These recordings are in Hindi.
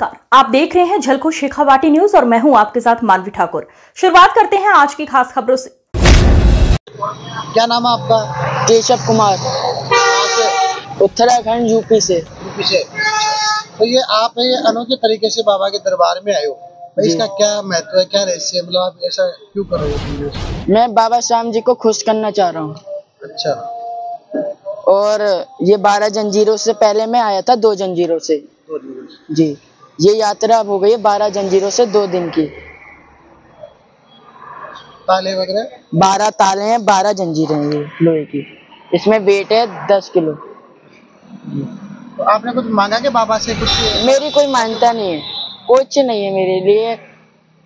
नमस्कार, आप देख रहे हैं झलको शेखावाटी न्यूज और मैं हूं आपके साथ मानवी ठाकुर। शुरुआत करते हैं आज की खास खबरों से। क्या नाम है आपका? केशव कुमार, उत्तराखंड यूपी से। तो ये आप ये अनोखे तरीके से बाबा के दरबार में आए हो, तो इसका क्या महत्व है, क्या रहस्य है? मतलब आप ऐसा क्यों कर रहे हो? मैं बाबा श्याम जी को खुश करना चाह रहा हूँ। अच्छा। और ये 12 जंजीरों से पहले मैं आया था 2 जंजीरों से। जी, ये यात्रा अब हो गई है 12 जंजीरों से 2 दिन की। ताले वगैरह 12 ताले हैं, 12 जंजीरें हैं ये लोहे की। इसमें वेट है 10 किलो। तो आपने कुछ मांगा के बाबा से? कुछ मेरी कोई मान्यता नहीं है, कुछ नहीं है मेरे लिए,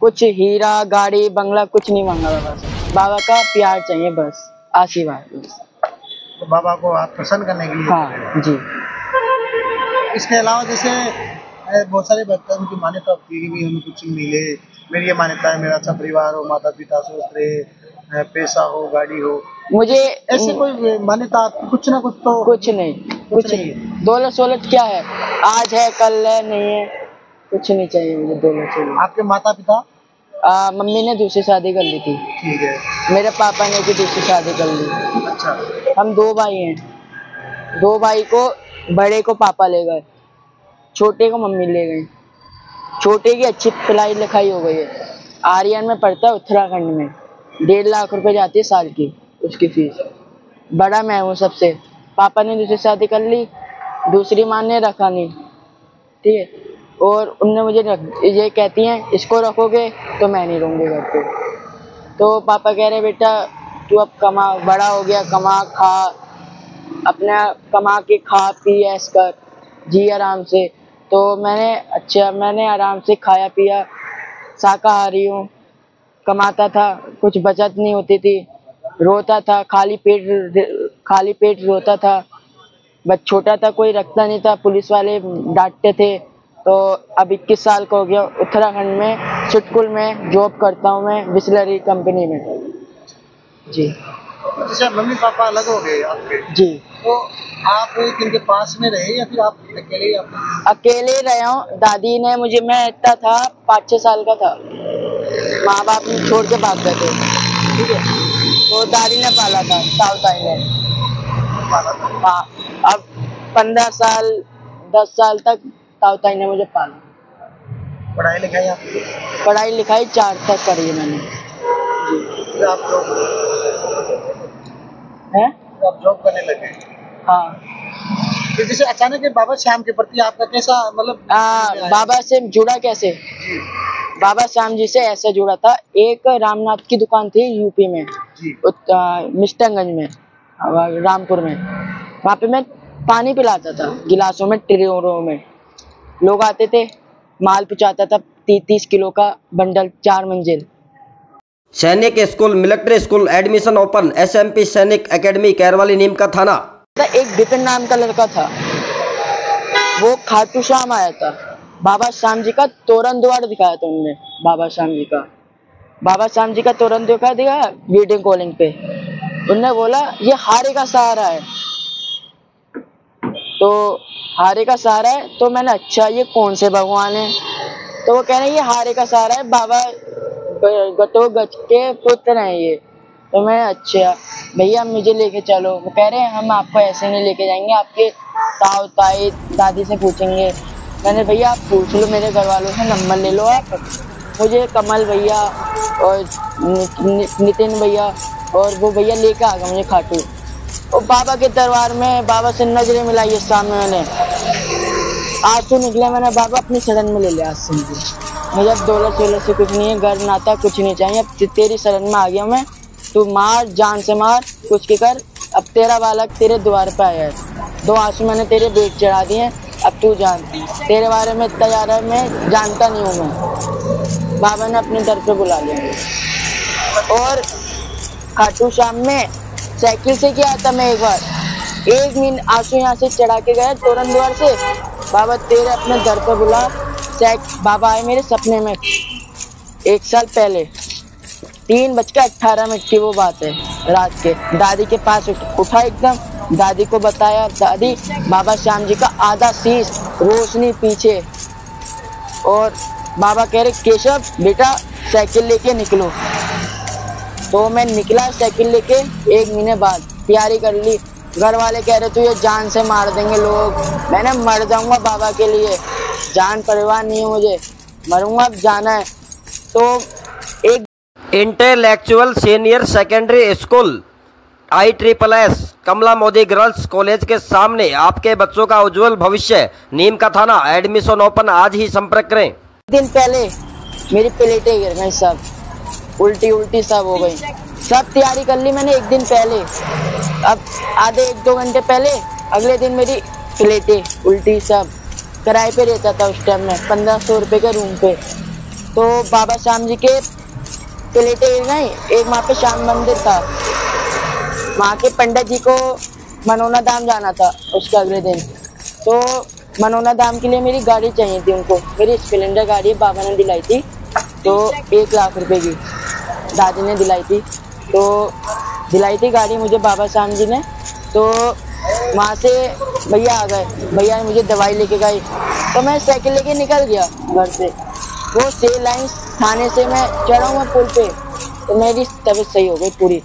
कुछ हीरा गाड़ी बंगला कुछ नहीं मांगा बाबा से। बाबा का प्यार चाहिए बस, आशीर्वाद बस। तो बाबा को आप प्रसन्न करने के लिए? हाँ जी। इसके अलावा जैसे बहुत सारे भक्त उनकी मान्यता होती है कि हमें कुछ मिले। मेरी ये मान्यता है, मेरा अच्छा परिवार हो, माता पिता स्वस्थ रहे, पैसा हो, गाड़ी हो। मुझे ऐसे कोई मान्यता आपकी? कुछ ना कुछ तो? कुछ नहीं। दौलत सोलत क्या है, आज है कल है नहीं है, कुछ नहीं चाहिए मुझे दौलत सोलत। आपके माता पिता? मम्मी ने दूसरी शादी कर ली थी। ठीक है। मेरे पापा ने भी दूसरी शादी कर ली। अच्छा। हम 2 भाई हैं, 2 भाई को बड़े को पापा ले गए, छोटे को मम्मी ले गई। छोटे की अच्छी पढ़ाई लिखाई हो गई है, आर्यन में पढ़ता है उत्तराखंड में। 1.5 लाख रुपए जाती है साल की उसकी फीस। बड़ा मैं हूँ सबसे। पापा ने दूसरी शादी कर ली, दूसरी माँ ने रखा नहीं, ठीक है। और उनने मुझे ये कहती हैं इसको रखोगे तो मैं नहीं रहूँगी घर पे। तो पापा कह रहे बेटा तू अब कमा, बड़ा हो गया, कमा खा, अपना कमा के खा पी ऐश कर, जी आराम से। तो मैंने आराम से खाया पिया, शाकाहारी हूँ, कमाता था, कुछ बचत नहीं होती थी, रोता था, खाली पेट रोता था। बस छोटा था, कोई रखता नहीं था, पुलिस वाले डांटते थे। तो अब 21 साल का हो गया, उत्तराखंड में सिटकुल में जॉब करता हूँ मैं, बिस्लरी कंपनी में। जी। जैसे मम्मी पापा अलग हो गए आपके? जी। तो आप किनके पास में रहे या फिर आप अकेले? अकेले रहा हूँ। दादी ने मुझे, मैं इतना था 5-6 साल का था, माँ बाप ने छोड़ के भाग गए थे, ठीक है। तो दादी ने पाला था, ताऊ-ताई ने पाला था। हाँ, अब 15 साल 10 साल तक ताऊ-ताई ने मुझे पाला। पढ़ाई लिखाई आपकी? पढ़ाई लिखाई 4 तक करी है मैंने। जी। आप जॉब करने लगे? हाँ। तो जैसे अचानक बाबा श्याम के प्रति आपका कैसा मतलब? बाबा से जुड़ा कैसे? बाबा श्याम जी से ऐसे जुड़ा था, एक रामनाथ की दुकान थी यूपी में, मिस्टरगंज में, रामपुर में। वहाँ पे मैं पानी पिलाता था गिलासों में, ट्रेरों में। लोग आते थे, माल पहुँचाता था, 30 किलो का बंडल, 4 मंजिल। सैनिक school, military school admission open, SMP सैनिक एकेडमी, कैरवाली, नीम का थाना। एक विपिन नाम का लड़का था, वो खाटू श्याम आया था। बाबा श्याम जी का तोरण द्वार दिखाया था उन्होंने। बाबा श्याम जी का तोरण दिखा दिया वीडियो कॉलिंग पे। उनने बोला ये हारे का सहारा है, तो हारे का सहारा है। तो मैंने अच्छा ये कौन से भगवान है? तो वो कह रहे हैं ये हारे का सहारा है, बाबा घटोत्कच के पुत्र हैं ये। तो मैं अच्छा भैया मुझे लेके चलो। वो कह रहे हैं हम आपको ऐसे नहीं लेके जाएंगे, आपके ताऊ ताई दादी से पूछेंगे। मैंने भैया आप पूछ लो, मेरे घर वालों से नंबर ले लो आप। मुझे कमल भैया और नितिन भैया और वो भैया लेके आ गए मुझे खाटू। और बाबा के दरबार में बाबा से नजरें मिलाई उस सामने, मैंने आंसू निकले। मैंने बाबा अपनी शरण में ले लिया आज से। मुझे अब दौलत से कुछ नहीं है, घर नाता कुछ नहीं चाहिए। अब तेरी शरण में आ गया मैं, तू मार, जान से मार, कुछ के कर। अब तेरा बालक तेरे द्वार पे आया है, 2 आंसू मैंने तेरे पेट चढ़ा दिए। अब तू जान, तेरे बारे में इतना ज़्यादा मैं जानता नहीं हूँ मैं। बाबा ने अपने दर पे बुला लिया। और खाटू श्याम में साइकिल से किया था मैं एक बार, 1 मिनट आंसू यहाँ से चढ़ा के गया तोरण द्वार से। बाबा तेरे अपने दर पे बुला। बाबा आए मेरे सपने में 1 साल पहले, 3:18 की वो बात है, रात के। दादी के पास उठा एकदम, दादी को बताया, दादी बाबा श्याम जी का आधा शीश रोशनी पीछे और बाबा कह रहे केशव बेटा साइकिल लेके निकलो। तो मैं निकला साइकिल लेके, 1 महीने बाद तैयारी कर ली। घर वाले कह रहे तुझे जान से मार देंगे लोग। मैंने मर जाऊंगा बाबा के लिए, जान परवाह नहीं है मुझे, मरूंगा, अब जाना है। तो एक intellectual senior secondary school ISSS कमला मोदी गर्ल्स कॉलेज के सामने आपके बच्चों का उज्जवल भविष्य। नीम का थाना, एडमिशन ओपन, आज ही संपर्क करें। दिन पहले मेरी प्लेटें गिर गई, सब उल्टी सब हो गई। सब तैयारी कर ली मैंने 1 दिन पहले। अब आधे 1-2 घंटे पहले अगले दिन मेरी प्लेटें उल्टी सब। किराए पे रहता था उस टाइम में 1500 रुपये के रूम पे। तो बाबा श्याम जी के प्लेटें गिर गई। एक वहाँ पे श्याम मंदिर था, वहाँ के पंडित जी को मनोना धाम जाना था उसके अगले दिन। तो मनोना धाम के लिए मेरी गाड़ी चाहिए थी उनको। मेरी स्प्लेंडर गाड़ी है, बाबा ने दिलाई थी, तो 1 लाख रुपए की दादी ने दिलाई थी। तो दिलाई थी गाड़ी मुझे बाबा श्याम जी ने। तो वहाँ से भैया आ गए, भैया ने मुझे दवाई लेके गई। तो मैं साइकिल लेके निकल गया घर से। वो सेल लाइन थाने से मैं चढ़ा हूँ पुल पे, तो मेरी तबीयत सही हो गई पूरी।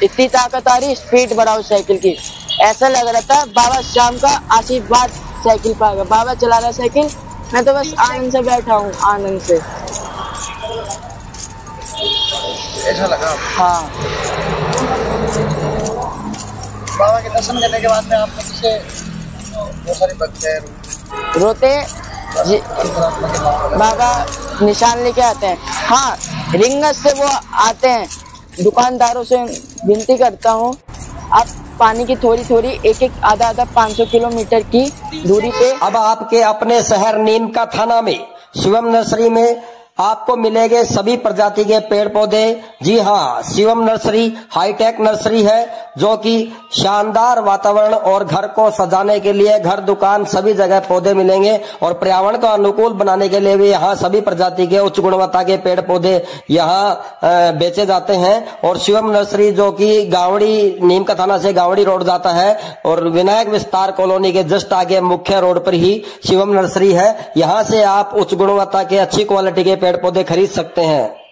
इतनी ताकत आ रही, स्पीड बढ़ाओ साइकिल की। ऐसा लग रहा था बाबा श्याम का आशीर्वाद साइकिल पर आ गया। बाबा चला रहा साइकिल, मैं तो बस आनंद से बैठा हूँ, आनंद से। ऐसा लगा? हाँ। बाबा के दर्शन करने के बाद में आप से बहुत सारे बच्चे रोते बाबा निशान लेके आते हैं। हाँ, रिंगत से वो आते हैं। दुकानदारों से विनती करता हूँ, आप पानी की थोड़ी एक आधा 500 किलोमीटर की दूरी पे। अब आपके अपने शहर नीम का थाना में शिवम नर्सरी में आपको मिलेंगे सभी प्रजाति के पेड़ पौधे। जी हाँ, शिवम नर्सरी हाईटेक नर्सरी है, जो कि शानदार वातावरण और घर को सजाने के लिए, घर दुकान सभी जगह पौधे मिलेंगे। और पर्यावरण को अनुकूल बनाने के लिए भी यहाँ सभी प्रजाति के उच्च गुणवत्ता के पेड़ पौधे यहाँ बेचे जाते हैं। और शिवम नर्सरी जो कि गावड़ी, नीम का थाना से गावड़ी रोड जाता है, और विनायक विस्तार कॉलोनी के जस्ट आगे मुख्य रोड पर ही शिवम नर्सरी है। यहाँ से आप उच्च गुणवत्ता के, अच्छी क्वालिटी के पेड़ पौधे खरीद सकते हैं।